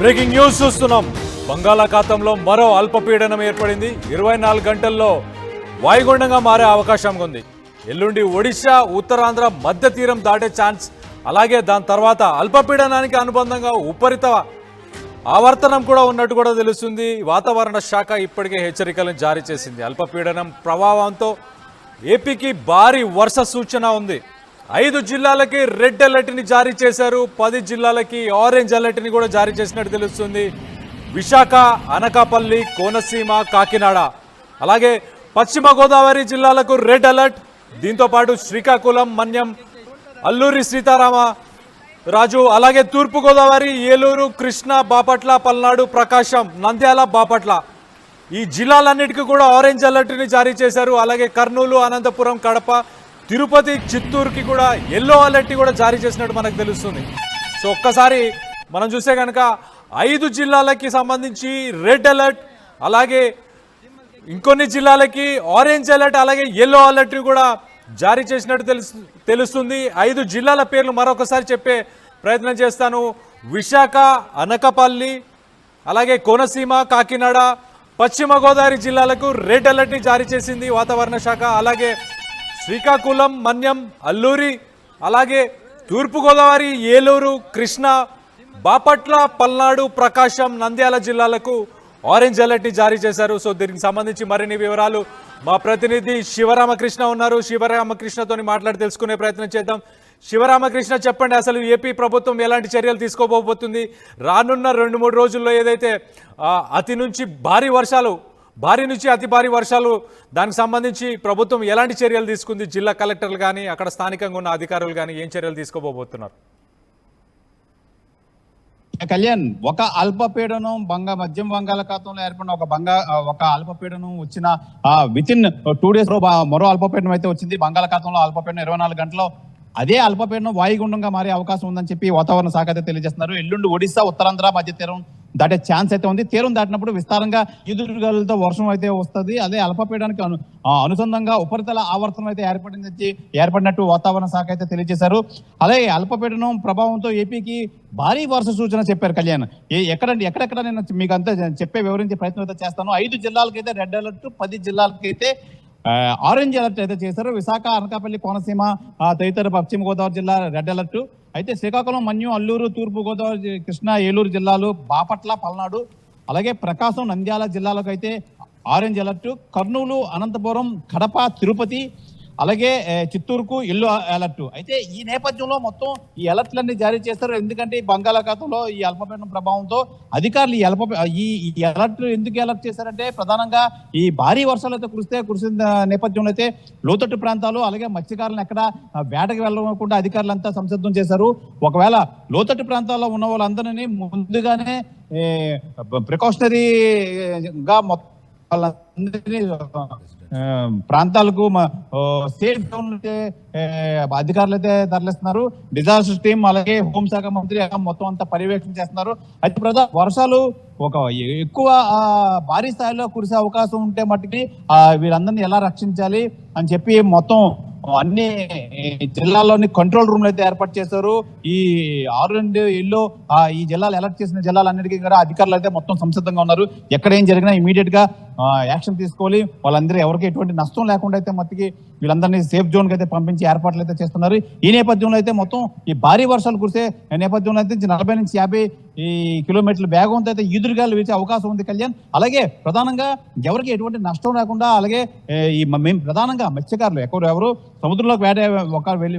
Breaking news చూస్తున్నాం. బంగాళాఖాతంలో మరో అల్పపీడనం ఏర్పడింది. 24 గంటల్లో వాయుగుండంగా మారే అవకాశం ఉంది. ఎల్లుండి ఒడిశా, ఉత్తరాంధ్ర మధ్య తీరం దాటే ఛాన్స్, అలాగే దాని తర్వాత అల్పపీడనానికి అనుబంధంగా ఉపరిత ఆవర్తనం కూడా ఉన్నట్టు కూడా తెలుస్తుంది. వాతావరణ శాఖ ఇప్పటికే హెచ్చరికలను జారీ చేసింది. అల్పపీడనం ప్రభావంతో ఏపీకి భారీ వర్ష సూచన ఉంది. 5 జిల్లాలకి రెడ్ అలర్ట్ని జారీ చేశారు. 10 జిల్లాలకి ఆరెంజ్ అలర్ట్ని కూడా జారీ చేసినట్టు తెలుస్తుంది. విశాఖ, అనకాపల్లి, కోనసీమ, కాకినాడ, అలాగే పశ్చిమ గోదావరి జిల్లాలకు రెడ్ అలర్ట్. దీంతోపాటు శ్రీకాకుళం, మన్యం, అల్లూరి సీతారామ రాజు, అలాగే తూర్పుగోదావరి, ఏలూరు, కృష్ణా, బాపట్ల, పల్నాడు, ప్రకాశం, నంద్యాల, బాపట్ల ఈ జిల్లాలన్నిటికీ కూడా ఆరెంజ్ అలర్ట్ని జారీ చేశారు. అలాగే కర్నూలు, అనంతపురం, కడప, తిరుపతి, చిత్తూరుకి కూడా ఎల్లో అలర్ట్ కూడా జారీ చేసినట్టు మనకు తెలుస్తుంది. సో ఒక్కసారి మనం చూస్తే కనుక 5 జిల్లాలకి సంబంధించి రెడ్ అలర్ట్, అలాగే ఇంకొన్ని జిల్లాలకి ఆరెంజ్ అలర్ట్, అలాగే ఎల్లో అలర్ట్ కూడా జారీ చేసినట్టు తెలుస్తుంది. 5 జిల్లాల పేర్లు మరొకసారి చెప్పే ప్రయత్నం చేస్తాను. విశాఖ, అనకాపల్లి, అలాగే కోనసీమ, కాకినాడ, పశ్చిమ గోదావరి జిల్లాలకు రెడ్ అలర్ట్ని జారీ చేసింది వాతావరణ శాఖ. అలాగే శ్రీకాకుళం, మన్యం, అల్లూరి, అలాగే తూర్పుగోదావరి, ఏలూరు, కృష్ణా, బాపట్ల, పల్నాడు, ప్రకాశం, నంద్యాల జిల్లాలకు ఆరెంజ్ అలర్ట్ని జారీ చేశారు. సో దీనికి సంబంధించి మరిన్ని వివరాలు మా ప్రతినిధి శివరామకృష్ణ ఉన్నారు. శివరామకృష్ణతో మాట్లాడి తెలుసుకునే ప్రయత్నం చేద్దాం. శివరామకృష్ణ, చెప్పండి, అసలు ఏపీ ప్రభుత్వం ఎలాంటి చర్యలు తీసుకోబోతుంది? రానున్న 2-3 రోజుల్లో ఏదైతే అతి నుంచి అతి భారీ వర్షాలు దానికి సంబంధించి ప్రభుత్వం ఎలాంటి చర్యలు తీసుకుంది? జిల్లా కలెక్టర్లు కానీ అక్కడ స్థానికంగా ఉన్న అధికారులు కానీ ఏం చర్యలు తీసుకోబోతున్నారు? కళ్యాణ్, ఒక అల్పపీడనం మధ్య బంగాళాఖాతంలో ఏర్పడిన ఒక అల్పపీడనం వచ్చిన విత్ ఇన్ 2 days మరో అల్పపీడనం అయితే వచ్చింది. బంగాళాఖాతంలో అల్పపీడనం 24 గంటల్లో అదే అల్పపీడనం వాయుగుండంగా మారే అవకాశం ఉందని చెప్పి వాతావరణ శాఖ అయితే తెలియజేస్తున్నారు. ఎల్లుండి ఒడిశా, ఉత్తరాంధ్ర మధ్య తీరం దాటే ఛాన్స్ అయితే ఉంది. తీరం దాటినప్పుడు విస్తారంగా ఈదురుగాలులతో వర్షం అయితే వస్తుంది. అదే అల్పపీడనానికి అనుసంధానంగా ఉపరితల ఆవర్తనం అయితే ఏర్పడినట్టు వాతావరణ శాఖ అయితే తెలియజేశారు. అలాగే అల్పపీడనం ప్రభావంతో ఏపీకి భారీ వర్ష సూచన చెప్పారు. కళ్యాణ్, ఎక్కడెక్కడ నేను మీకు అంతా వివరించే ప్రయత్నం అయితే చేస్తాను. 5 జిల్లాలకైతే రెడ్ అలర్ట్, 10 జిల్లాలకైతే ఆరెంజ్ అలర్ట్ అయితే చేశారు. విశాఖ, అనకాపల్లి, కోనసీమ తదితర పశ్చిమ గోదావరి జిల్లా రెడ్ అలర్ట్. అయితే శ్రీకాకుళం, మన్యం, అల్లూరు, తూర్పు గోదావరి, కృష్ణా, ఏలూరు జిల్లాలు, బాపట్ల, పల్నాడు, అలాగే ప్రకాశం, నంద్యాల జిల్లాలకు అయితే ఆరెంజ్ అలర్ట్. కర్నూలు, అనంతపురం, కడప, తిరుపతి, అలాగే చిత్తూరుకు ఎల్లో అలర్ట్. అయితే ఈ నేపథ్యంలో మొత్తం ఈ అలర్ట్లన్నీ జారీ చేస్తారు. ఎందుకంటే ఈ బంగాళాఖాతంలో ఈ అల్పపీడనం ప్రభావంతో అధికారులు ఈ అలర్ట్ ఎందుకు అలర్ట్ చేశారంటే, ప్రధానంగా ఈ భారీ వర్షాలు అయితే కురిసిన నేపథ్యంలో అయితే లోతట్టు ప్రాంతాలు, అలాగే మత్స్యకారులను ఎక్కడ వేటకి వెళ్ళకుండా అధికారులంతా సంసిద్ధం చేశారు. ఒకవేళ లోతట్టు ప్రాంతాల్లో ఉన్న వాళ్ళందరినీ ముందుగానే ప్రికాషనరీగా వాళ్ళందరినీ ప్రాంతాలకు సేఫ్ జోన్ అధికారులు అయితే తరలిస్తున్నారు. డిజాస్టర్ టీమ్, అలాగే హోంశాఖ మంత్రి మొత్తం అంతా పర్యవేక్షణ చేస్తున్నారు. అయితే వర్షాలు ఎక్కువ భారీ స్థాయిలో కురిసే అవకాశం ఉంటే మట్టుకి వీరందరినీ ఎలా రక్షించాలి అని చెప్పి మొత్తం అన్ని జిల్లాల్లోని కంట్రోల్ రూమ్లు అయితే ఏర్పాటు చేశారు. ఈ ఆరెంజ్, ఎల్లో ఈ జిల్లాలు అలర్ట్ చేసిన జిల్లాలన్నిటికీ కూడా అధికారులు అయితే మొత్తం సంసిద్ధంగా ఉన్నారు. ఎక్కడ ఏం జరిగినా ఇమీడియట్ గా యాక్షన్ తీసుకోవాలి. వాళ్ళందరూ ఎవరికి ఎటువంటి నష్టం లేకుండా అయితే మట్టికి వీళ్ళందరినీ సేఫ్ జోన్ కి అయితే పంపించి ఏర్పాట్లు అయితే చేస్తున్నారు. ఈ నేపథ్యంలో అయితే మొత్తం ఈ భారీ వర్షాలు కురిసే నేపథ్యంలో అయితే 40 నుంచి 50 కిలోమీటర్ల వేగంతో అయితే ఈదురుగాలు వీచే అవకాశం ఉంది. కళ్యాణ్, అలాగే ప్రధానంగా ఎవరికి ఎటువంటి నష్టం లేకుండా, అలాగే ప్రధానంగా మత్స్యకారులు ఎవరు సముద్రంలోకి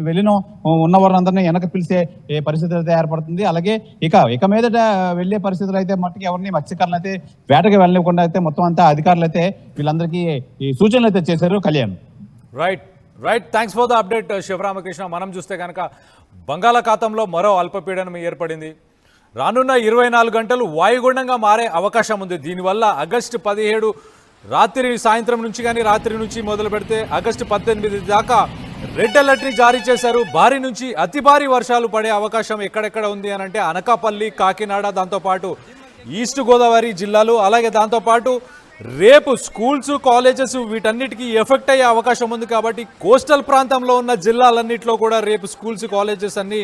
వెళ్ళిన ఉన్నవారందరినీ వెనక పిలిచే పరిస్థితులు అయితే ఏర్పడుతుంది. అలాగే ఇక మీదట వెళ్లే పరిస్థితులు అయితే మట్టుకు ఎవరిని మత్స్యకారులు అయితే వేటకి వెళ్ళకుండా అయితే మొత్తం అంతా అధికారులు అయితే వీళ్ళందరికీ ఈ సూచనలు అయితే చేశారు. Kalyan, right thanks for the update Sivaramakrishna. మనం చూస్తే కనుక బంగాళాఖాతంలో మరో అల్పపీడనం ఏర్పడింది. రానున్న 24 గంటలు వాయుగుండంగా మారే అవకాశం ఉంది. దీనివల్ల ఆగస్టు 17 సాయంత్రం నుంచి కానీ రాత్రి నుంచి మొదలు పెడితే ఆగస్టు 18 దాకా రెడ్ అలర్ట్ని జారీ చేశారు. భారీ నుంచి అతి భారీ వర్షాలు పడే అవకాశం ఎక్కడెక్కడ ఉంది అని అంటే అనకాపల్లి, కాకినాడ, దాంతోపాటు ఈస్ట్ గోదావరి జిల్లాలు, అలాగే దాంతోపాటు రేపు స్కూల్స్, కాలేజెస్ వీటన్నిటికీ ఎఫెక్ట్ అయ్యే అవకాశం ఉంది. కాబట్టి కోస్టల్ ప్రాంతంలో ఉన్న జిల్లాలన్నింటిలో కూడా రేపు స్కూల్స్, కాలేజెస్ అన్నీ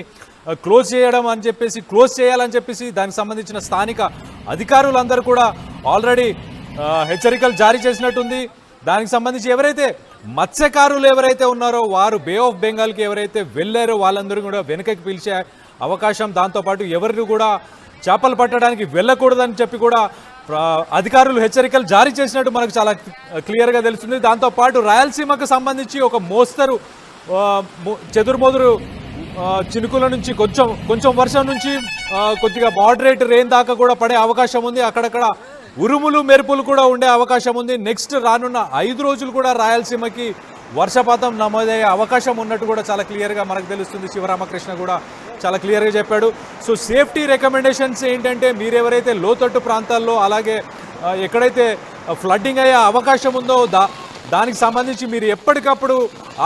క్లోజ్ చేయడం అని చెప్పేసి క్లోజ్ చేయాలని చెప్పేసి దానికి సంబంధించిన స్థానిక అధికారులందరూ కూడా ఆల్రెడీ హెచ్చరికలు జారీ చేసినట్టుంది. దానికి సంబంధించి ఎవరైతే మత్స్యకారులు ఎవరైతే ఉన్నారో వారు బే ఆఫ్ బెంగాల్కి ఎవరైతే వెళ్ళారో వాళ్ళందరూ కూడా వెనకకి పిలిచే అవకాశం, దాంతోపాటు ఎవరిని కూడా చేపలు పట్టడానికి వెళ్ళకూడదని చెప్పి కూడా అధికారులు హెచ్చరికలు జారీ చేసినట్టు మనకు చాలా క్లియర్గా తెలుస్తుంది. దాంతోపాటు రాయలసీమకు సంబంధించి ఒక మోస్తరు చెదురుమోదురు చినుకుల నుంచి కొంచెం వర్షం నుంచి కొద్దిగా మోడరేట్ రెయిన్ దాకా కూడా పడే అవకాశం ఉంది. అక్కడక్కడ ఉరుములు మెరుపులు కూడా ఉండే అవకాశం ఉంది. నెక్స్ట్ రానున్న 5 రోజులు కూడా రాయలసీమకి వర్షపాతం నమోదయ్యే అవకాశం ఉన్నట్టు కూడా చాలా క్లియర్గా మనకు తెలుస్తుంది. శివరామకృష్ణ కూడా చాలా క్లియర్గా చెప్పాడు. సో సేఫ్టీ రికమెండేషన్స్ ఏంటంటే మీరు ఎవరైతే లోతట్టు ప్రాంతాల్లో అలాగే ఎక్కడైతే ఫ్లడ్డింగ్ అయ్యే అవకాశం ఉందో దానికి సంబంధించి మీరు ఎప్పటికప్పుడు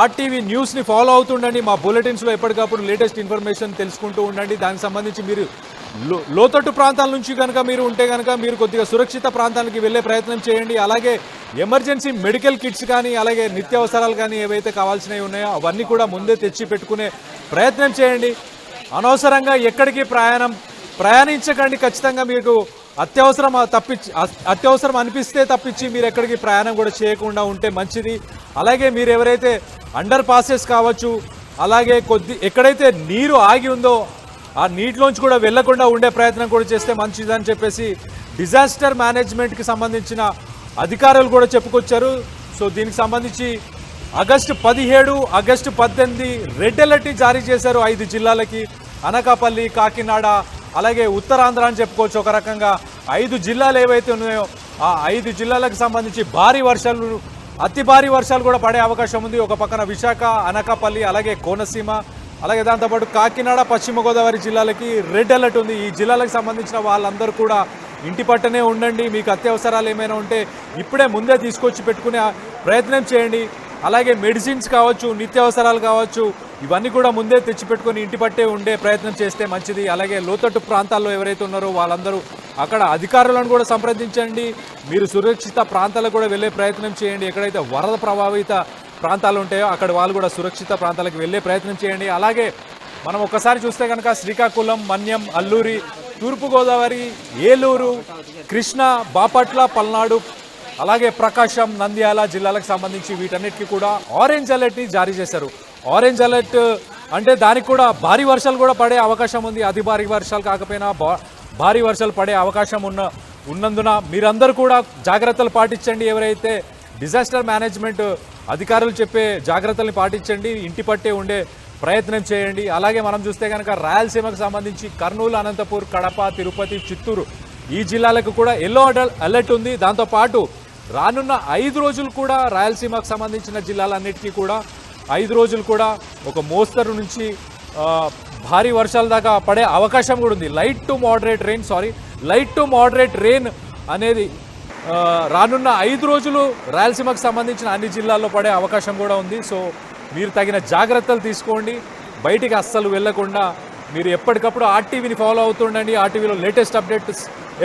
ఆర్టీవీ న్యూస్ని ఫాలో అవుతుండండి. మా బులెటిన్స్లో ఎప్పటికప్పుడు లేటెస్ట్ ఇన్ఫర్మేషన్ తెలుసుకుంటూ ఉండండి. దానికి సంబంధించి మీరు లోతట్టు ప్రాంతాల నుంచి కనుక మీరు ఉంటే కనుక మీరు కొద్దిగా సురక్షిత ప్రాంతానికి వెళ్ళే ప్రయత్నం చేయండి. అలాగే ఎమర్జెన్సీ మెడికల్ కిట్స్ కానీ అలాగే నిత్యావసరాలు కానీ ఏవైతే కావాల్సినవి ఉన్నాయో అవన్నీ కూడా ముందే తెచ్చి పెట్టుకునే ప్రయత్నం చేయండి. అనవసరంగా ఎక్కడికి ప్రయాణించకండి. ఖచ్చితంగా మీకు అత్యవసరం అనిపిస్తే తప్పించి మీరు ఎక్కడికి ప్రయాణం కూడా చేయకుండా ఉంటే మంచిది. అలాగే మీరు ఎవరైతే అండర్ పాసెస్ కావచ్చు అలాగే ఎక్కడైతే నీరు ఆగి ఉందో ఆ నీటిలోంచి కూడా వెళ్లకుండా ఉండే ప్రయత్నం కూడా చేస్తే మంచిదని చెప్పేసి డిజాస్టర్ మేనేజ్మెంట్కి సంబంధించిన అధికారులు కూడా చెప్పుకొచ్చారు. సో దీనికి సంబంధించి ఆగస్టు 17, ఆగస్టు 18 రెడ్ అలర్ట్ని జారీ చేశారు 5 జిల్లాలకి. అనకాపల్లి, కాకినాడ అలాగే ఉత్తరాంధ్ర అని చెప్పుకోవచ్చు. ఒక రకంగా 5 జిల్లాలు ఏవైతే ఉన్నాయో ఆ 5 జిల్లాలకు సంబంధించి అతి భారీ వర్షాలు కూడా పడే అవకాశం ఉంది. ఒక పక్కన విశాఖ, అనకాపల్లి అలాగే కోనసీమ అలాగే దాంతోపాటు కాకినాడ, పశ్చిమ గోదావరి జిల్లాలకి రెడ్ అలర్ట్ ఉంది. ఈ జిల్లాలకు సంబంధించిన వాళ్ళందరూ కూడా ఇంటి పట్టనే ఉండండి. మీకు అత్యవసరాలు ఏమైనా ఉంటే ఇప్పుడే ముందే తీసుకొచ్చి పెట్టుకునే ప్రయత్నం చేయండి. అలాగే మెడిసిన్స్ కావచ్చు, నిత్యావసరాలు కావచ్చు, ఇవన్నీ కూడా ముందే తెచ్చిపెట్టుకొని ఇంటి పట్టే ఉండే ప్రయత్నం చేస్తే మంచిది. అలాగే లోతట్టు ప్రాంతాల్లో ఎవరైతే ఉన్నారో వాళ్ళందరూ అక్కడ అధికారులను కూడా సంప్రదించండి. మీరు సురక్షిత ప్రాంతాలకు కూడా వెళ్ళే ప్రయత్నం చేయండి. ఎక్కడైతే వరద ప్రభావిత ప్రాంతాలు ఉంటాయో అక్కడ వాళ్ళు కూడా సురక్షిత ప్రాంతాలకు వెళ్ళే ప్రయత్నం చేయండి. అలాగే మనం ఒక్కసారి చూస్తే కనుక శ్రీకాకుళం, మన్యం, అల్లూరి, తూర్పుగోదావరి, ఏలూరు, కృష్ణా, బాపట్ల, పల్నాడు అలాగే ప్రకాశం, నంద్యాల జిల్లాలకు సంబంధించి వీటన్నిటికీ కూడా ఆరెంజ్ అలర్ట్ని జారీ చేశారు. ఆరెంజ్ అలర్ట్ అంటే దానికి కూడా భారీ వర్షాలు కూడా పడే అవకాశం ఉంది. అతి భారీ వర్షాలు కాకపోయినా భారీ వర్షాలు పడే అవకాశం ఉన్నందున మీరందరూ కూడా జాగ్రత్తలు పాటించండి. ఎవరైతే డిజాస్టర్ మేనేజ్మెంట్ అధికారులు చెప్పే జాగ్రత్తల్ని పాటించండి. ఇంటి పట్టే ఉండే ప్రయత్నం చేయండి. అలాగే మనం చూస్తే కనుక రాయలసీమకు సంబంధించి కర్నూలు, అనంతపూర్, కడప, తిరుపతి, చిత్తూరు ఈ జిల్లాలకు కూడా ఎల్లో అలర్ట్ ఉంది. దాంతోపాటు రానున్న 5 రోజులు కూడా రాయలసీమకు సంబంధించిన జిల్లాలన్నిటికీ కూడా 5 రోజులు కూడా ఒక మోస్తరు నుంచి భారీ వర్షాల దాకా పడే అవకాశం కూడా ఉంది. లైట్ టు మోడరేట్ రెయిన్ అనేది రానున్న 5 రోజులు రాయలసీమకు సంబంధించిన అన్ని జిల్లాల్లో పడే అవకాశం కూడా ఉంది. సో మీరు తగిన జాగ్రత్తలు తీసుకోండి. బయటికి అస్సలు వెళ్లకుండా మీరు ఎప్పటికప్పుడు ఆర్టీవీని ఫాలో అవుతుండండి. ఆర్టీవీలో లేటెస్ట్ అప్డేట్స్